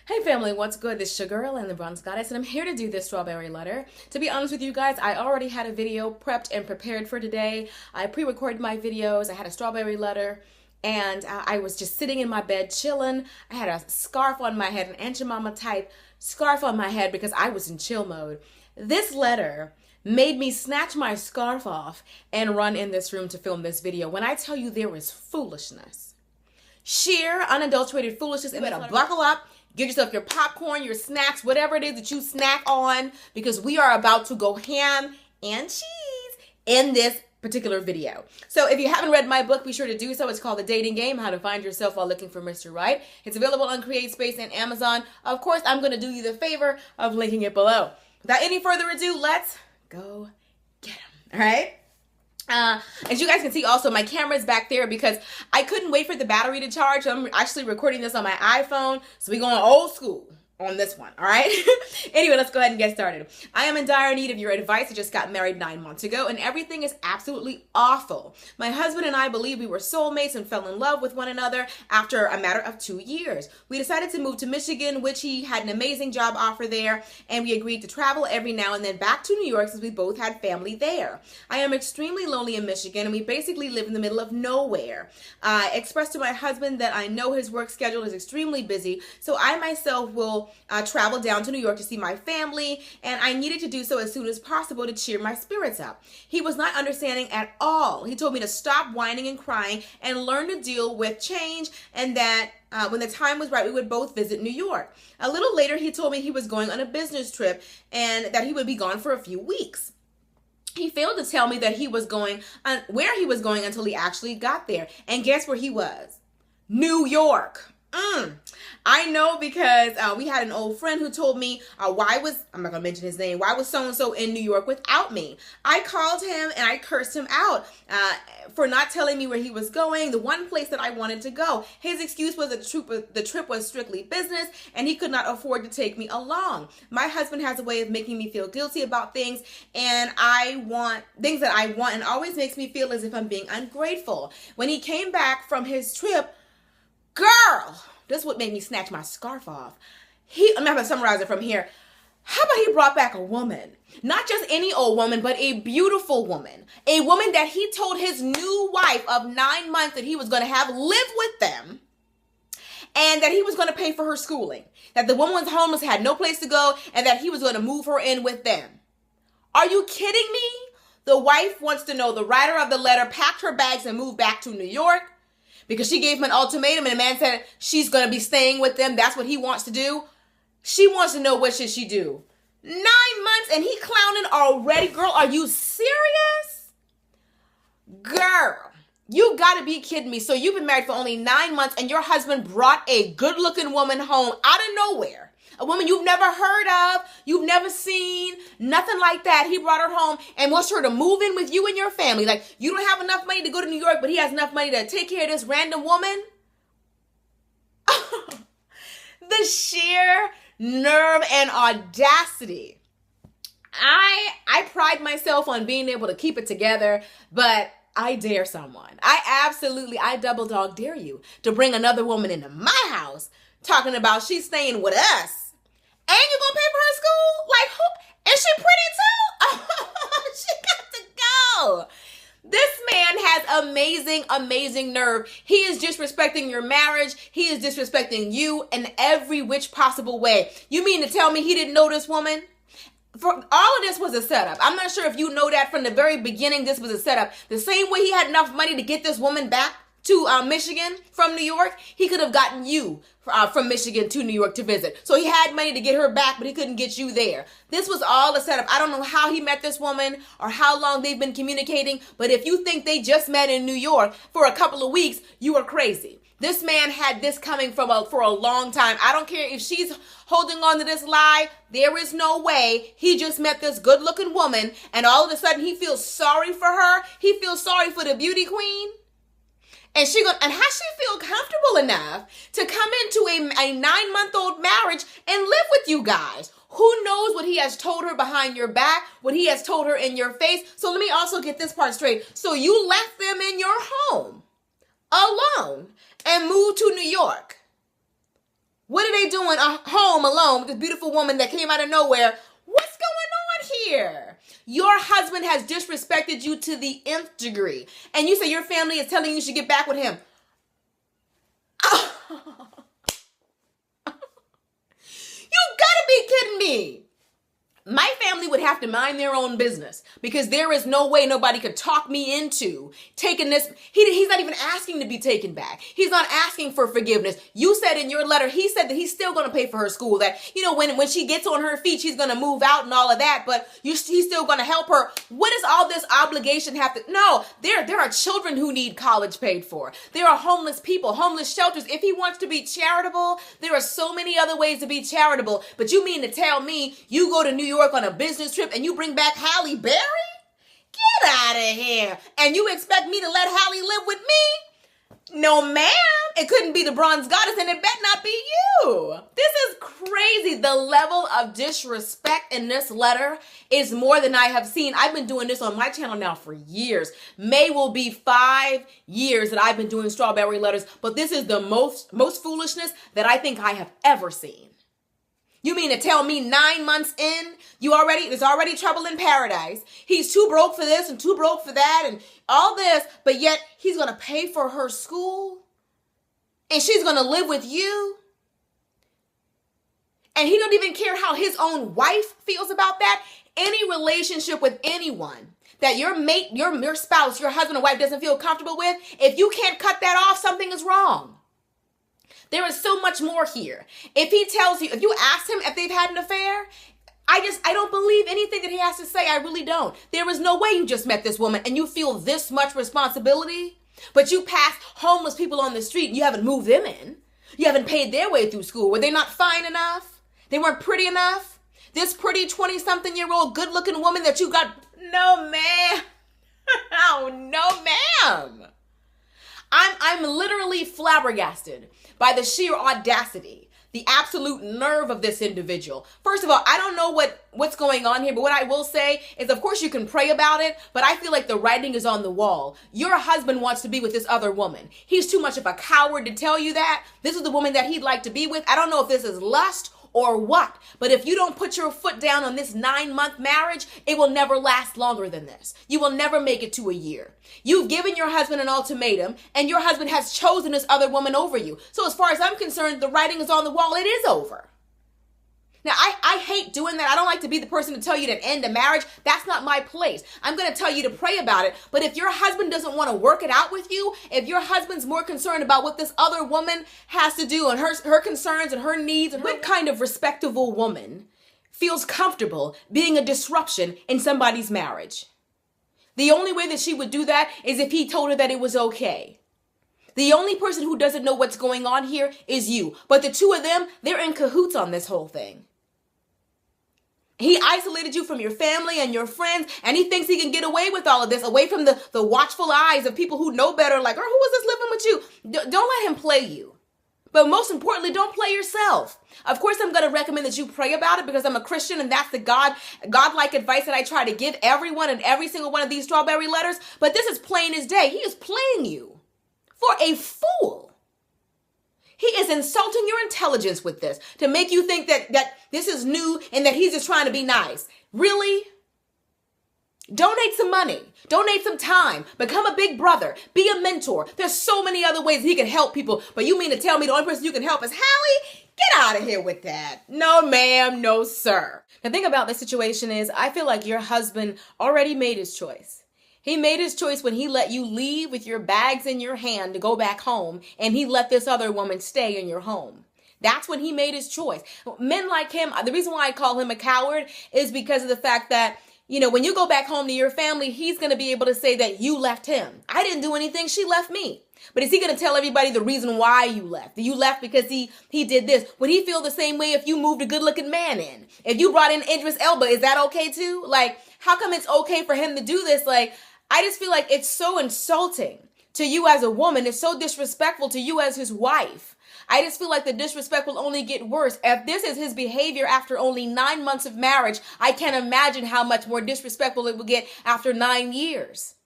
Hey family, what's good? This is your girl and the Bronze Goddess, and I'm here to do this strawberry letter. To be honest with you guys, I already had a video prepped and prepared for today. I pre-recorded my videos, I had a strawberry letter, and I was just sitting in my bed chilling. I had a scarf on my head, an Aunt Jemima type scarf on my head because I was in chill mode. This letter made me snatch my scarf off and run in this room to film this video. When I tell you there is foolishness, sheer, unadulterated foolishness, you better buckle up. Get yourself your popcorn, your snacks, whatever it is that you snack on, because we are about to go ham and cheese in this particular video. So if you haven't read my book, be sure to do so. It's called The Dating Game, How to Find Yourself While Looking for Mr. Right. It's available on CreateSpace and Amazon. Of course, I'm going to do you the favor of linking it below. Without any further ado, let's go get them. All right? As you guys can see also, my camera is back there because I couldn't wait for the battery to charge. I'm actually recording this on my iPhone, so we're going old school on this one, all right? Anyway, let's go ahead and get started. I am in dire need of your advice. I just got married 9 months ago, and everything is absolutely awful. My husband and I believe we were soulmates and fell in love with one another after a matter of 2 years. We decided to move to Michigan, which he had an amazing job offer there, and we agreed to travel every now and then back to New York since we both had family there. I am extremely lonely in Michigan, and we basically live in the middle of nowhere. I expressed to my husband that I know his work schedule is extremely busy, so I myself will travel down to New York to see my family, and I needed to do so as soon as possible to cheer my spirits up. He was not understanding at all. He told me to stop whining and crying and learn to deal with change, and that when the time was right, we would both visit New York. A little later, he told me he was going on a business trip and that he would be gone for a few weeks. He failed to tell me that he was going where he was going until he actually got there. And guess where he was? New York. I know because we had an old friend who told me I'm not going to mention his name, why was so-and-so in New York without me? I called him and I cursed him out for not telling me where he was going, the one place that I wanted to go. His excuse was the trip was strictly business and he could not afford to take me along. My husband has a way of making me feel guilty about things, and I want things that I want, and always makes me feel as if I'm being ungrateful. When he came back from his trip, girl, this is what made me snatch my scarf off. I'm going to summarize it from here. How about he brought back a woman? Not just any old woman, but a beautiful woman. A woman that he told his new wife of 9 months that he was going to have live with them, and that he was going to pay for her schooling. That the woman was homeless, had no place to go, and that he was going to move her in with them. Are you kidding me? The wife wants to know the writer of the letter packed her bags and moved back to New York because she gave him an ultimatum, and the man said she's going to be staying with them. That's what he wants to do. She wants to know what should she do. 9 months and he clowning already. Girl, are you serious? Girl, you got to be kidding me. So you've been married for only 9 months and your husband brought a good-looking woman home out of nowhere. A woman you've never heard of, you've never seen, nothing like that. He brought her home and wants her to move in with you and your family. Like, you don't have enough money to go to New York, but he has enough money to take care of this random woman. The sheer nerve and audacity. I pride myself on being able to keep it together, but I dare someone. I double dog dare you to bring another woman into my house talking about she's staying with us. And you gonna pay for her school? Like, who? Is she pretty too? She got to go. This man has amazing nerve. He is disrespecting your marriage. He is disrespecting you in every which possible way. You mean to tell me he didn't know this woman? For all of this was a setup. I'm not sure if you know that from the very beginning, this was a setup. The same way he had enough money to get this woman back to Michigan from New York, he could have gotten you from Michigan to New York to visit. So he had money to get her back, but he couldn't get you there. This was all a setup. I don't know how he met this woman or how long they've been communicating, but if you think they just met in New York for a couple of weeks, you are crazy. This man had this coming for a long time. I don't care if she's holding on to this lie. There is no way he just met this good-looking woman and all of a sudden he feels sorry for her. He feels sorry for the beauty queen. And how she feel comfortable enough to come into a 9-month-old marriage and live with you guys? Who knows what he has told her behind your back, what he has told her in your face? So let me also get this part straight. So you left them in your home alone and moved to New York. What are they doing home alone with this beautiful woman that came out of nowhere? What's going on here? Your husband has disrespected you to the nth degree. And you say your family is telling you should get back with him. You gotta be kidding me. My family would have to mind their own business because there is no way nobody could talk me into taking this. He's not even asking to be taken back. He's not asking for forgiveness. You said in your letter, he said that he's still going to pay for her school, that, you know, when she gets on her feet, she's going to move out and all of that, but he's still going to help her. What does all this obligation have to? No, there are children who need college paid for. There are homeless people, homeless shelters. If he wants to be charitable, there are so many other ways to be charitable. But you mean to tell me you go to New York on a business trip and you bring back Halle Berry? Get out of here. And you expect me to let Halle live with me? No, ma'am. It couldn't be the bronze goddess and it better not be you. This is crazy. The level of disrespect in this letter is more than I have seen. I've been doing this on my channel now for years. May will be 5 years that I've been doing strawberry letters, but this is the most foolishness that I think I have ever seen. You mean to tell me 9 months in, there's already trouble in paradise. He's too broke for this and too broke for that and all this, but yet he's going to pay for her school and she's going to live with you. And he don't even care how his own wife feels about that. Any relationship with anyone that your mate, your spouse, your husband or wife doesn't feel comfortable with, if you can't cut that off, something is wrong. There is so much more here. If he tells you, if you ask him if they've had an affair, I don't believe anything that he has to say. I really don't. There is no way you just met this woman and you feel this much responsibility, but you pass homeless people on the street and you haven't moved them in. You haven't paid their way through school. Were they not fine enough? They weren't pretty enough? This pretty 20-something-year-old good-looking woman that you got, no, ma'am. Oh, no, ma'am. I'm literally flabbergasted by the sheer audacity, the absolute nerve of this individual. First of all, I don't know what's going on here, but what I will say is, of course, you can pray about it, but I feel like the writing is on the wall. Your husband wants to be with this other woman. He's too much of a coward to tell you that. This is the woman that he'd like to be with. I don't know if this is lust or what, but if you don't put your foot down on this 9-month marriage, it will never last longer than this. You will never make it to a year. You've given your husband an ultimatum, and your husband has chosen this other woman over you. So as far as I'm concerned, the writing is on the wall. It is over. Now, I hate doing that. I don't like to be the person to tell you to end a marriage. That's not my place. I'm going to tell you to pray about it. But if your husband doesn't want to work it out with you, if your husband's more concerned about what this other woman has to do and her concerns and her needs, and what kind of respectable woman feels comfortable being a disruption in somebody's marriage? The only way that she would do that is if he told her that it was okay. The only person who doesn't know what's going on here is you. But the two of them, they're in cahoots on this whole thing. He isolated you from your family and your friends, and he thinks he can get away with all of this, away from the watchful eyes of people who know better, like, oh, who is this living with you? Don't let him play you. But most importantly, don't play yourself. Of course, I'm going to recommend that you pray about it because I'm a Christian, and that's the godlike advice that I try to give everyone in every single one of these strawberry letters. But this is plain as day. He is playing you for a fool. He is insulting your intelligence with this to make you think that this is new and that he's just trying to be nice. Really? Donate some money. Donate some time. Become a big brother. Be a mentor. There's so many other ways he can help people. But you mean to tell me the only person you can help is Halle? Get out of here with that. No, ma'am. No, sir. The thing about this situation is I feel like your husband already made his choice. He made his choice when he let you leave with your bags in your hand to go back home, and he let this other woman stay in your home. That's when he made his choice. Men like him, the reason why I call him a coward is because of the fact that, you know, when you go back home to your family, he's going to be able to say that you left him. I didn't do anything. She left me. But is he going to tell everybody the reason why you left? You left because he did this. Would he feel the same way if you moved a good-looking man in? If you brought in Idris Elba, is that okay too? Like, how come it's okay for him to do this? Like, I just feel like it's so insulting to you as a woman. It's so disrespectful to you as his wife. I just feel like the disrespect will only get worse. If this is his behavior after only 9 months of marriage, I can't imagine how much more disrespectful it will get after 9 years.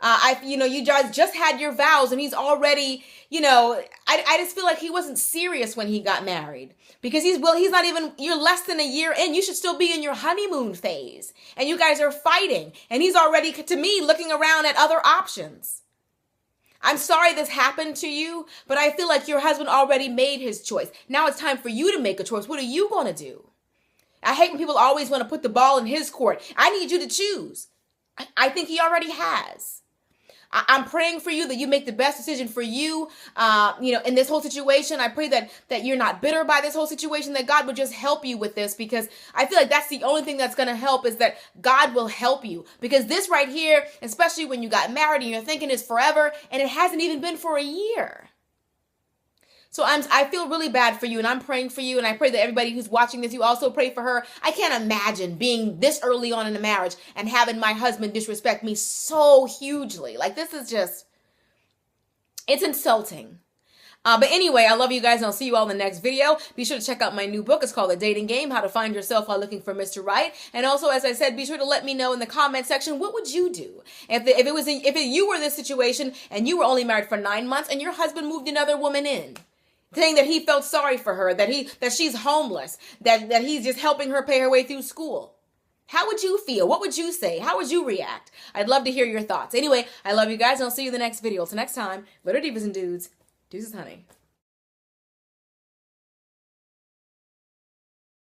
You guys just had your vows and he's already, I just feel like he wasn't serious when he got married because he's not even, you're less than a year in. You should still be in your honeymoon phase and you guys are fighting and he's already, to me, looking around at other options. I'm sorry this happened to you, but I feel like your husband already made his choice. Now it's time for you to make a choice. What are you going to do? I hate when people always want to put the ball in his court. I need you to choose. I think he already has. I'm praying for you that you make the best decision for you, in this whole situation. I pray that you're not bitter by this whole situation, that God would just help you with this, because I feel like that's the only thing that's going to help, is that God will help you. Because this right here, especially when you got married and you're thinking it's forever, and it hasn't even been for a year. So I feel really bad for you, and I'm praying for you, and I pray that everybody who's watching this, you also pray for her. I can't imagine being this early on in a marriage and having my husband disrespect me so hugely. Like, this is just, it's insulting. But anyway, I love you guys, and I'll see you all in the next video. Be sure to check out my new book. It's called The Dating Game, How to Find Yourself While Looking for Mr. Right. And also, as I said, be sure to let me know in the comment section, what would you do? If you were in this situation and you were only married for 9 months and your husband moved another woman in, saying that he felt sorry for her, that she's homeless, that he's just helping her pay her way through school. How would you feel? What would you say? How would you react? I'd love to hear your thoughts. Anyway, I love you guys, and I'll see you in the next video. Till next time, later divas and dudes. Deuces, honey.